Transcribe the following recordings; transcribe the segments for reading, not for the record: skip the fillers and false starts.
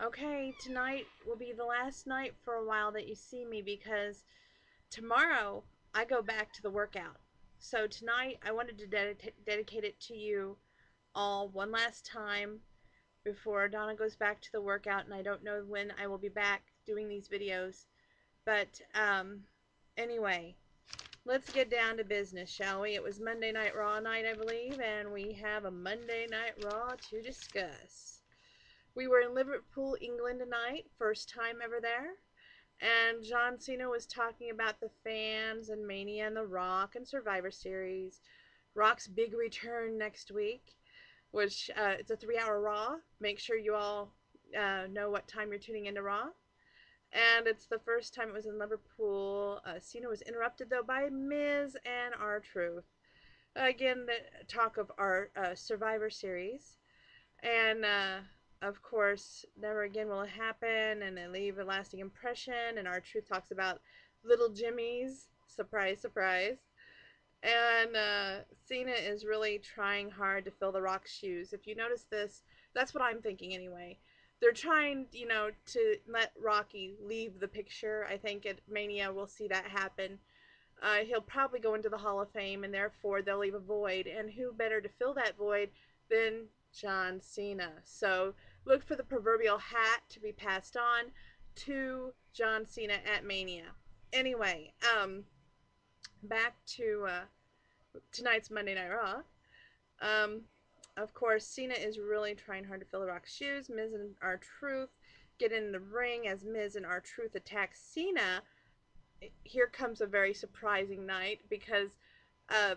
Okay, tonight will be the last night for a while that you see me because tomorrow I go back to the workout. So tonight I wanted to dedicate it to you all one last time before Donna goes back to the workout, and I don't know when I will be back doing these videos. But anyway, let's get down to business, shall we? It was Monday Night Raw night, I believe, and we have a Monday Night Raw to discuss. We were in Liverpool, England tonight, first time ever there. And John Cena was talking about the fans and Mania and The Rock and Survivor Series. Rock's big return next week, which it's a 3 hour Raw. Make sure you all know what time you're tuning into Raw. And it's the first time it was in Liverpool. Cena was interrupted, though, by Miz and R-Truth. Again, the talk of our Survivor Series. And of course, never again will it happen, and they leave a lasting impression. And R-Truth talks about little Jimmy's surprise, surprise. And Cena is really trying hard to fill The Rock's shoes. If you notice this, that's what I'm thinking anyway. They're trying, to let Rocky leave the picture. I think at Mania we'll see that happen. He'll probably go into the Hall of Fame, and therefore they'll leave a void. And who better to fill that void than John Cena? So look for the proverbial hat to be passed on to John Cena at Mania. Anyway, back to tonight's Monday Night Raw. Um, of course, Cena is really trying hard to fill the Rock's shoes. Miz and R-Truth get in the ring as Miz and R-Truth attack Cena. Here comes a very surprising night because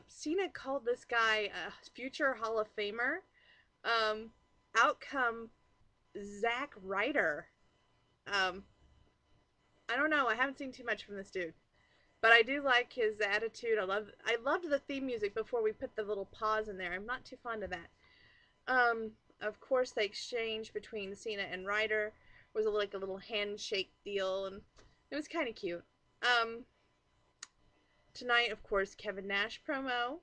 Cena called this guy a future Hall of Famer. Um, Out come Zack Ryder. Um, I don't know. I haven't seen too much from this dude, but I do like his attitude. I loved the theme music before we put the little pause in there. I'm not too fond of that. Of course, the exchange between Cena and Ryder was like a little handshake deal, and it was kind of cute. Um, Tonight, of course, Kevin Nash promo,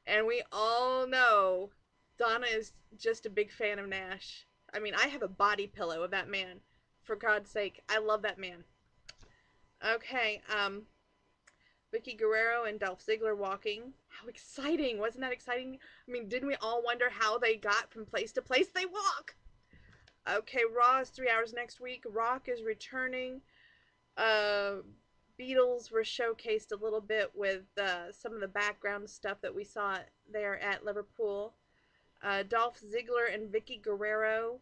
and we all know Donna is just a big fan of Nash. I mean, I have a body pillow of that man. For God's sake, I love that man. Okay, Vicky Guerrero and Dolph Ziggler walking. How exciting! Wasn't that exciting? I mean, didn't we all wonder how they got from place to place? They walk! Okay, Raw is 3 hours next week. Rock is returning. Uh, Beatles were showcased a little bit with some of the background stuff that we saw there at Liverpool. Dolph Ziggler and Vicky Guerrero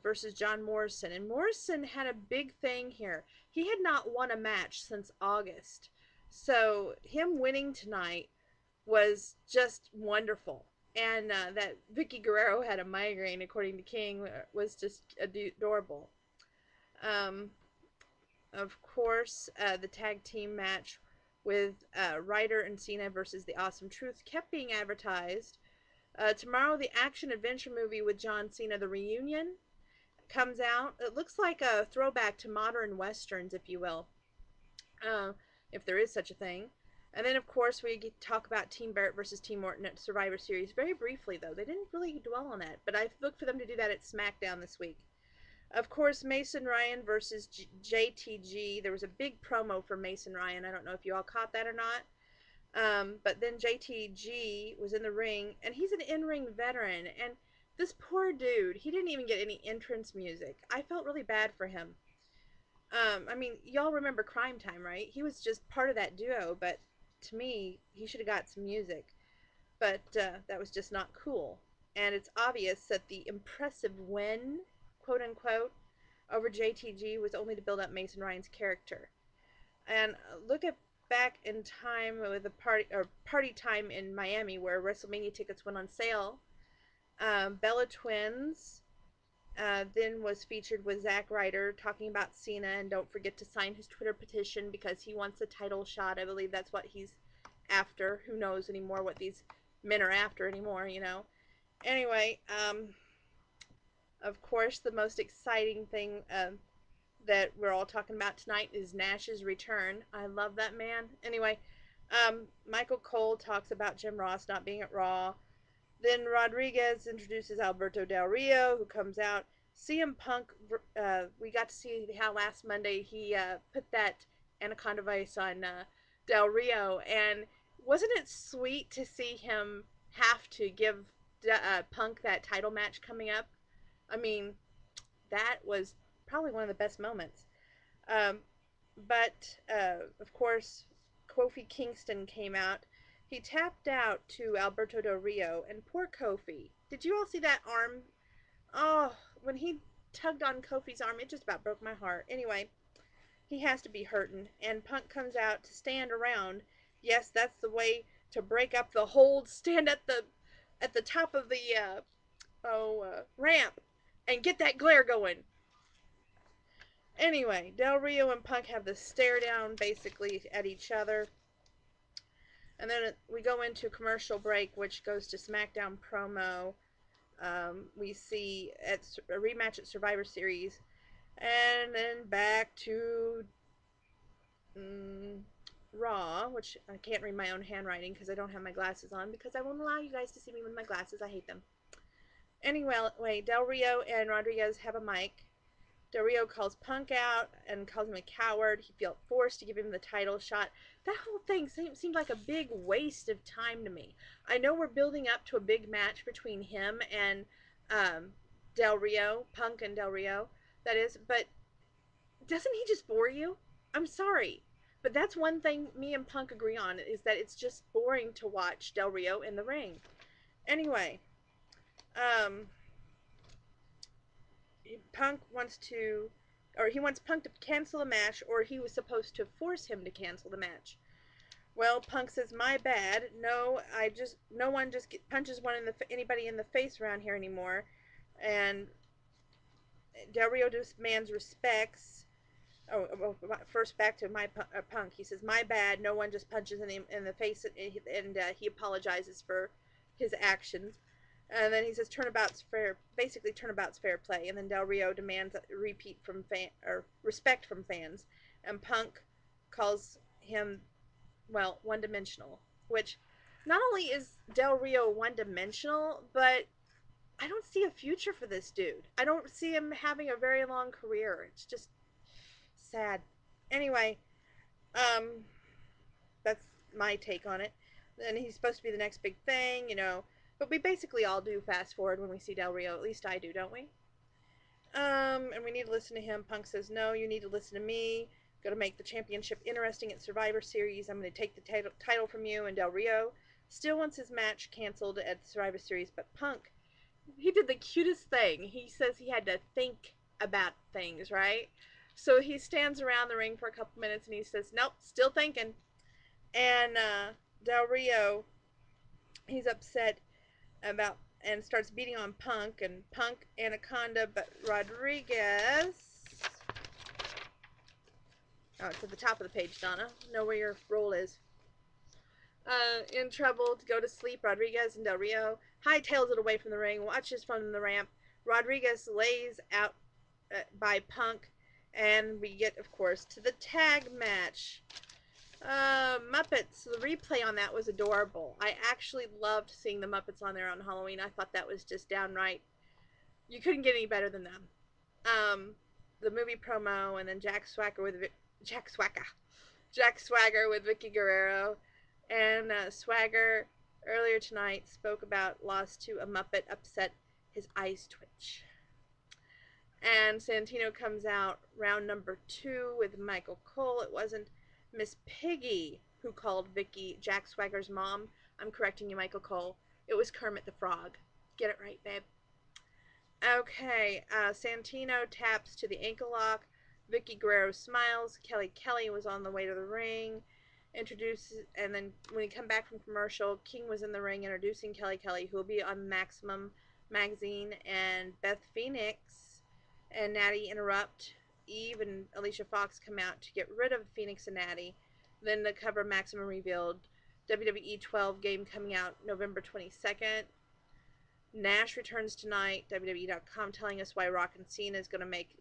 versus John Morrison. And Morrison had a big thing here. He had not won a match since August. So him winning tonight was just wonderful. And that Vicky Guerrero had a migraine, according to King, was just adorable. Um, of course, the tag team match with Ryder and Cena versus the Awesome Truth kept being advertised. Tomorrow, the action adventure movie with John Cena, The Reunion, comes out. It looks like a throwback to modern westerns, if you will, uh, if there is such a thing. And then, of course, we talk about Team Barrett versus Team Orton at Survivor Series very briefly, though. They didn't really dwell on that, but I look for them to do that at SmackDown this week. Of course, Mason Ryan versus JTG. There was a big promo for Mason Ryan. I don't know if you all caught that or not. But then JTG was in the ring, and he's an in-ring veteran. And this poor dude, he didn't even get any entrance music. I felt really bad for him. I mean, y'all remember Crime Time, right? He was just part of that duo, but to me, he should have got some music. But that was just not cool. And it's obvious that the impressive win, quote unquote, over JTG was only to build up Mason Ryan's character. And look at back in time with a party time in Miami where WrestleMania tickets went on sale. Bella Twins then was featured with Zack Ryder talking about Cena, and don't forget to sign his Twitter petition because he wants a title shot. I believe that's what he's after. Who knows anymore what these men are after anymore. Anyway, of course, the most exciting thing that we're all talking about tonight is Nash's return. I love that man. Anyway, Michael Cole talks about Jim Ross not being at Raw. Then Rodriguez introduces Alberto Del Rio, who comes out. CM Punk, we got to see how last Monday he put that anaconda vice on Del Rio, and wasn't it sweet to see him have to give Punk that title match coming up? I mean, that was probably one of the best moments. Um, but of course, Kofi Kingston came out. He tapped out to Alberto Del Rio, and poor Kofi. Did you all see that arm? Oh, when he tugged on Kofi's arm, it just about broke my heart. Anyway, he has to be hurting, and Punk comes out to stand around. Yes, that's the way to break up the hold. Stand at the top of the ramp and get that glare going. Anyway, Del Rio and Punk have the stare down basically at each other. And then we go into commercial break, which goes to SmackDown promo. We see a rematch at Survivor Series. And then back to mm, Raw, which I can't read my own handwriting because I don't have my glasses on because I won't allow you guys to see me with my glasses. I hate them. Anyway, Del Rio and Rodriguez have a mic. Del Rio calls Punk out and calls him a coward. He felt forced to give him the title shot. That whole thing seemed like a big waste of time to me. I know we're building up to a big match between him and um, Del Rio, Punk and Del Rio, that is, but doesn't he just bore you? I'm sorry. But that's one thing me and Punk agree on is that it's just boring to watch Del Rio in the ring. Anyway, um, Punk wants to, or he wants Punk to cancel the match, or he was supposed to force him to cancel the match. Well, Punk says, "My bad. No, no one just punches anybody in the face around here anymore." And Del Rio demands respects. First back to Punk. He says, "My bad. No one just punches him in the face," and he apologizes for his actions. And then he says, "Turnabout's fair." Basically, turnabout's fair play. And then Del Rio demands a repeat from respect from fans. And Punk calls him, well, one dimensional. Which, not only is Del Rio one dimensional, but I don't see a future for this dude. I don't see him having a very long career. It's just sad. Anyway, um, that's my take on it. And he's supposed to be the next big thing, you know. But we basically all do fast forward when we see Del Rio. At least I do, don't we? And we need to listen to him. Punk says, "No, you need to listen to me. Going to make the championship interesting at Survivor Series. I'm going to take the title from you." And Del Rio still wants his match canceled at Survivor Series. But Punk, he did the cutest thing. He says he had to think about things, right? So he stands around the ring for a couple minutes and he says, "Nope, still thinking." And Del Rio, he's upset about and starts beating on Punk and Punk Anaconda, but Rodriguez. Oh, it's at the top of the page, Donna. Know where your role is. In trouble to go to sleep. Rodriguez and Del Rio hightails it away from the ring, watches from the ramp. Rodriguez lays out by Punk, and we get, of course, to the tag match. Muppets. The replay on that was adorable. I actually loved seeing the Muppets on there on Halloween. I thought that was just downright. You couldn't get any better than them. Um, the movie promo, and then Jack Swagger with Vicky Guerrero, and Swagger earlier tonight spoke about loss to a Muppet, upset his eyes twitch. And Santino comes out round number 2 with Michael Cole. It wasn't Miss Piggy who called Vicky Jack Swagger's mom. I'm correcting you, Michael Cole. It was Kermit the Frog. Get it right, babe. Okay, Santino taps to the ankle lock. Vicky Guerrero smiles. Kelly was on the way to the ring. Introduces, and then when we come back from commercial, King was in the ring introducing Kelly, who will be on Maximum Magazine, and Beth Phoenix and Natty interrupt. Eve and Alicia Fox come out to get rid of Phoenix and Natty. Then the cover Maximum revealed WWE 12 game coming out November 22nd. Nash returns tonight. WWE.com telling us why Rock and Cena is going to make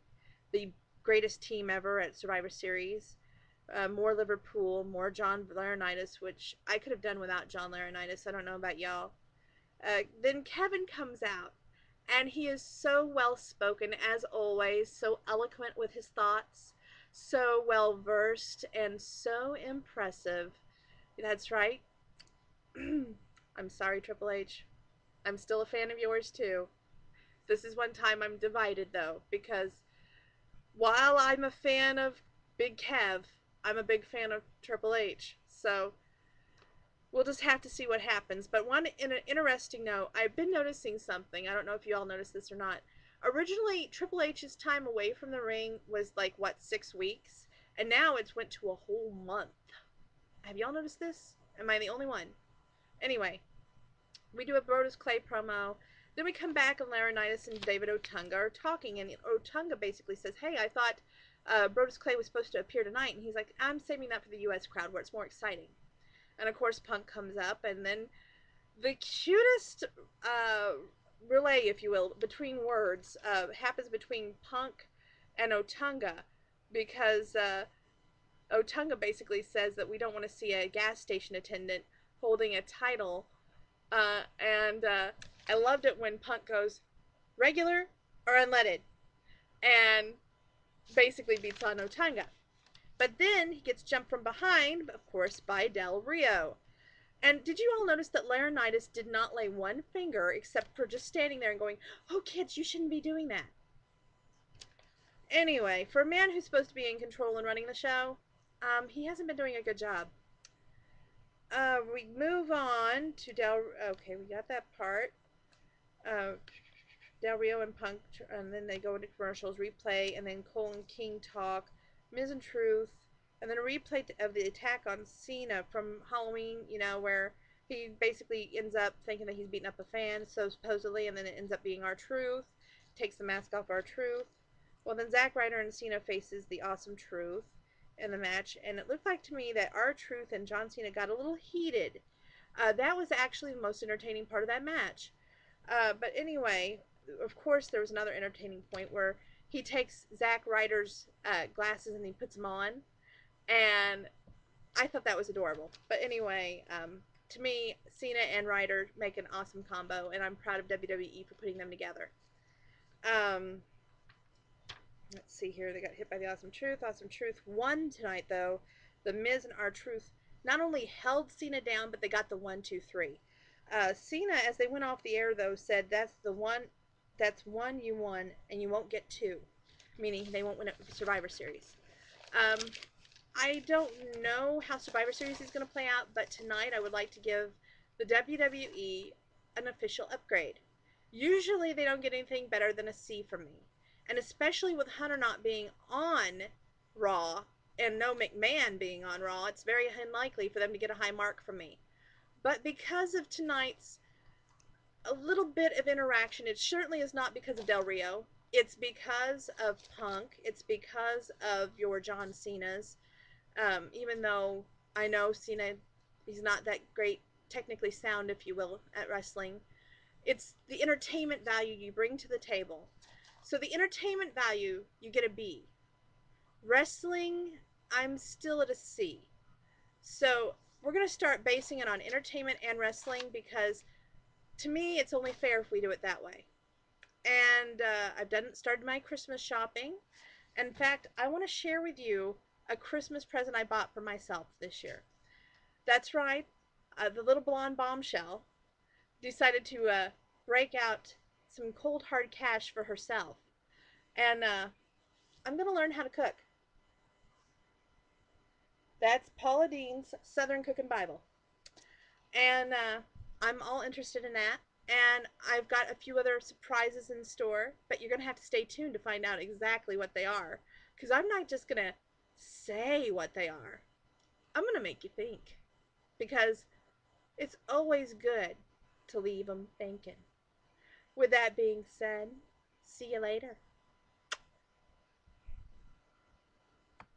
the greatest team ever at Survivor Series. More Liverpool, more John Laurinaitis, which I could have done without John Laurinaitis. I don't know about y'all. Then Kevin comes out. And he is so well spoken, as always, so eloquent with his thoughts, so well versed, and so impressive. That's right. I'm sorry, Triple H. I'm still a fan of yours, too. This is one time I'm divided, though, because while I'm a fan of Big Kev, I'm a big fan of Triple H. So we'll just have to see what happens. But one in an interesting note, I've been noticing something. I don't know if you all noticed this or not. Originally, Triple H's time away from the ring was like what, 6 weeks, and now it's went to a whole month. Have y'all noticed this? Am I the only one? Anyway, we do a Brodus Clay promo. Then we come back and Laurinaitis and David Otunga are talking, and Otunga basically says, "Hey, I thought Brodus Clay was supposed to appear tonight," and he's like, "I'm saving that for the U.S. crowd where it's more exciting." And of course, Punk comes up, and then the cutest relay, if you will, between words happens between Punk and Otunga, because Otunga basically says that we don't want to see a gas station attendant holding a title, and I loved it when Punk goes regular or unleaded, and basically beats on Otunga. But then he gets jumped from behind, of course, by Del Rio. And did you all notice that Laurinaitis did not lay one finger except for just standing there and going, "Oh, kids, you shouldn't be doing that." Anyway, for a man who's supposed to be in control and running the show, he hasn't been doing a good job. We move on to Del. Okay, we got that part. Uh, Del Rio and Punk, and then they go into commercials, replay, and then Cole and King talk, Miz and Truth, and then a replay of the attack on Cena from Halloween, where he basically ends up thinking that he's beating up a fan, so supposedly, and then it ends up being R-Truth, takes the mask off R-Truth. Well, then Zack Ryder and Cena faces the Awesome Truth in the match, and it looked like to me that R-Truth and John Cena got a little heated. That was actually the most entertaining part of that match. But anyway, of course, there was another entertaining point where he takes Zack Ryder's glasses and he puts them on, and I thought that was adorable. But anyway, to me, Cena and Ryder make an awesome combo, and I'm proud of WWE for putting them together. Um, let's see here. They got hit by the Awesome Truth. Awesome Truth won tonight, though. The Miz and R-Truth not only held Cena down, but they got the 1, 2, 3. Cena, as they went off the air, though, said that's one you won, and you won't get two, meaning they won't win a Survivor Series. Um, I don't know how Survivor Series is going to play out, but tonight I would like to give the WWE an official upgrade. Usually they don't get anything better than a C from me. And especially with Hunter not being on Raw and no McMahon being on Raw, it's very unlikely for them to get a high mark from me. But because of tonight's a little bit of interaction, it certainly is not because of Del Rio. It's because of Punk. It's because of your John Cena's. Even though I know Cena, he's not that great, technically sound, if you will, at wrestling. It's the entertainment value you bring to the table. So the entertainment value, you get a B. Wrestling, I'm still at a C. So we're going to start basing it on entertainment and wrestling, because to me, it's only fair if we do it that way. And I've started my Christmas shopping. In fact, I want to share with you a Christmas present I bought for myself this year. That's right, the little blonde bombshell decided to break out some cold hard cash for herself. And I'm going to learn how to cook. That's Paula Dean's Southern Cooking Bible. And I'm all interested in that. And I've got a few other surprises in store, but you're going to have to stay tuned to find out exactly what they are. Because I'm not just going to say what they are, I'm going to make you think. Because it's always good to leave them thinking. With that being said, see you later.